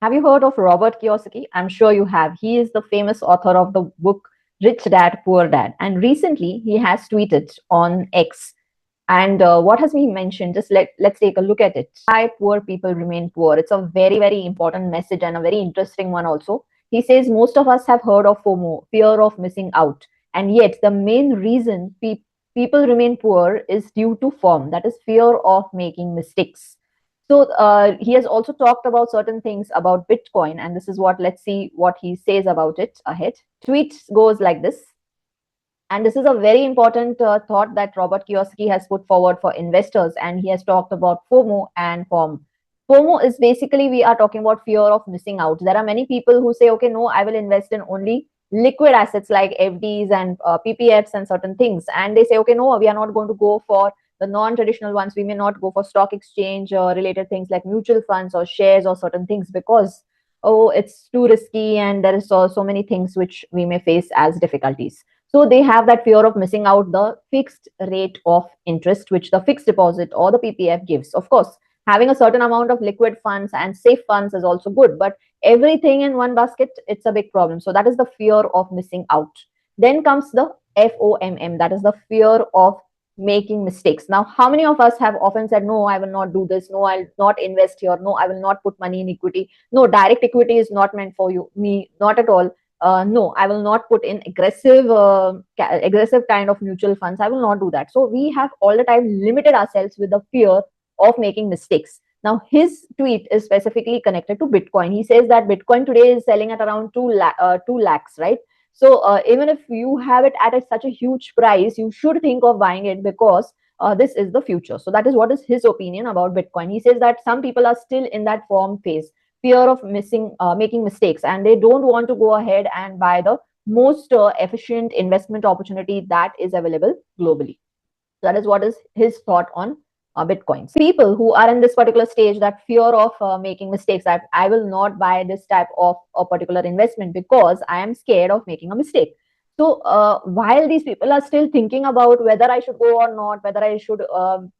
Have you heard of Robert Kiyosaki? I'm sure you have. He is the famous author of the book Rich Dad, Poor Dad. And recently he has tweeted on X. And what has he mentioned? Just let's take a look at it. Why poor people remain poor. It's a very important message and a very interesting one also. He says most of us have heard of FOMO, fear of missing out. And yet the main reason people remain poor is due to FOM, that is fear of making mistakes. So he has also talked about certain things about Bitcoin, and this is what, let's see what he says about it ahead. Tweet goes like this, and this is a very important thought that Robert Kiyosaki has put forward for investors, and he has talked about FOMO and FOM. FOMO is basically, we are talking about fear of missing out. There are many people who say, okay, no, I will invest in only liquid assets like FDs and PPFs and certain things. And they say, okay, no, we are not going to go for the non-traditional ones. We may not go for stock exchange related things like mutual funds or shares or certain things because, oh, it's too risky and there is so many things which we may face as difficulties. So they have that fear of missing out the fixed rate of interest, which the fixed deposit or the PPF gives. Of course, having a certain amount of liquid funds and safe funds is also good, but everything in one basket, it's a big problem. So that is the fear of missing out. Then comes the FOMM, that is the fear of making mistakes. Now, how many of us have often said, no, I will not do this, no, I'll not invest here, no, I will not put money in equity, no, direct equity is not meant for you, me, not at all. No, I will not put in aggressive kind of mutual funds. I will not do that. So we have all the time limited ourselves with the fear of making mistakes. Now, his tweet is specifically connected to Bitcoin. He says that Bitcoin today is selling at around 2 lakhs, right? So even if you have it at such a huge price, you should think of buying it because this is the future. So that is what is his opinion about Bitcoin. He says that some people are still in that form phase, fear of making mistakes, and they don't want to go ahead and buy the most efficient investment opportunity that is available globally. That is what is his thought on Bitcoins. People who are in this particular stage, that fear of making mistakes, that I will not buy this type of a particular investment because I am scared of making a mistake. So while these people are still thinking about whether I should go or not, whether I should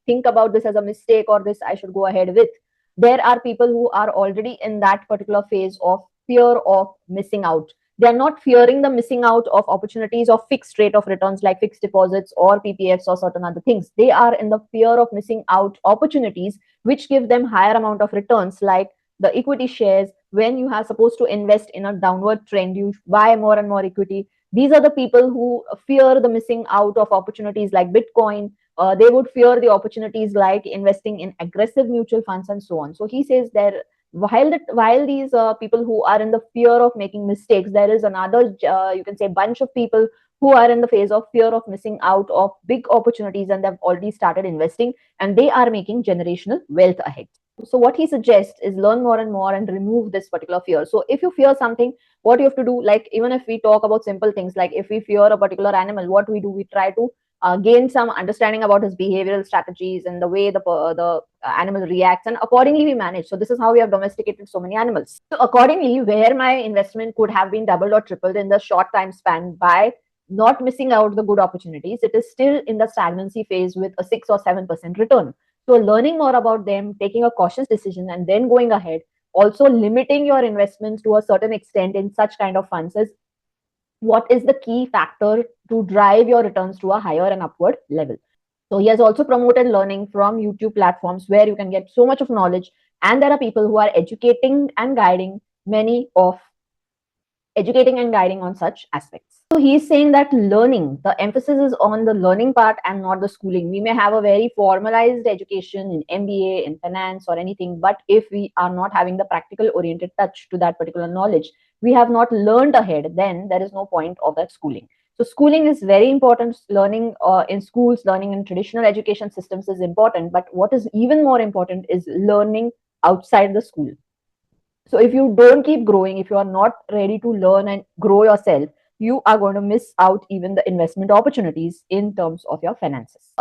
think about this as a mistake or this I should go ahead with, there are people who are already in that particular phase of fear of missing out. They are not fearing the missing out of opportunities of fixed rate of returns like fixed deposits or PPFs or certain other things. They are in the fear of missing out opportunities which give them higher amount of returns, like the equity shares. When you are supposed to invest in a downward trend, you buy more and more equity. These are the people who fear the missing out of opportunities like Bitcoin. They would fear the opportunities like investing in aggressive mutual funds and so on. So he says there, while these people who are in the fear of making mistakes, there is another you can say bunch of people who are in the phase of fear of missing out of big opportunities, and they've already started investing and they are making generational wealth ahead. So what he suggests is learn more and more and remove this particular fear. So if you fear something, what you have to do, like even if we talk about simple things, like if we fear a particular animal, what we do, we try to gain some understanding about his behavioral strategies and the way the animal reacts, and accordingly we manage. So this is how we have domesticated so many animals. So accordingly, where my investment could have been doubled or tripled in the short time span by not missing out the good opportunities, it is still in the stagnancy phase with a 6 or 7% return. So learning more about them, taking a cautious decision, and then going ahead, also limiting your investments to a certain extent in such kind of funds is what is the key factor to drive your returns to a higher and upward level. So he has also promoted learning from YouTube platforms where you can get so much of knowledge, and there are people who are educating and guiding on such aspects. So he's saying that learning, the emphasis is on the learning part and not the schooling. We may have a very formalized education in MBA, in finance, or anything, but if we are not having the practical oriented touch to that particular knowledge, we have not learned ahead, then there is no point of that schooling. So schooling is very important. Learning in schools, learning in traditional education systems is important, but what is even more important is learning outside the school. So if you don't keep growing, if you are not ready to learn and grow yourself, you are going to miss out even the investment opportunities in terms of your finances.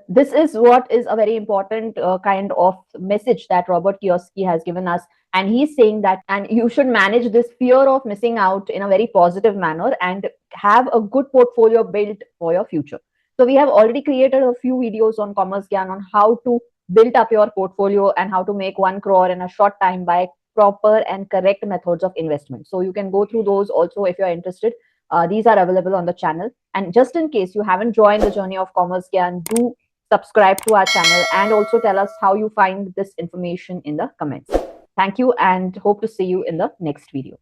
This is what is a very important kind of message that Robert Kiyosaki has given us. And he's saying that, and you should manage this fear of missing out in a very positive manner and have a good portfolio built for your future. So we have already created a few videos on Commerce GYAN on how to build up your portfolio and how to make 1 crore in a short time by proper and correct methods of investment. So you can go through those also if you're interested. These are available on the channel. And just in case you haven't joined the journey of commerce GYAN, do subscribe to our channel and also tell us how you find this information in the comments. Thank you and hope to see you in the next video.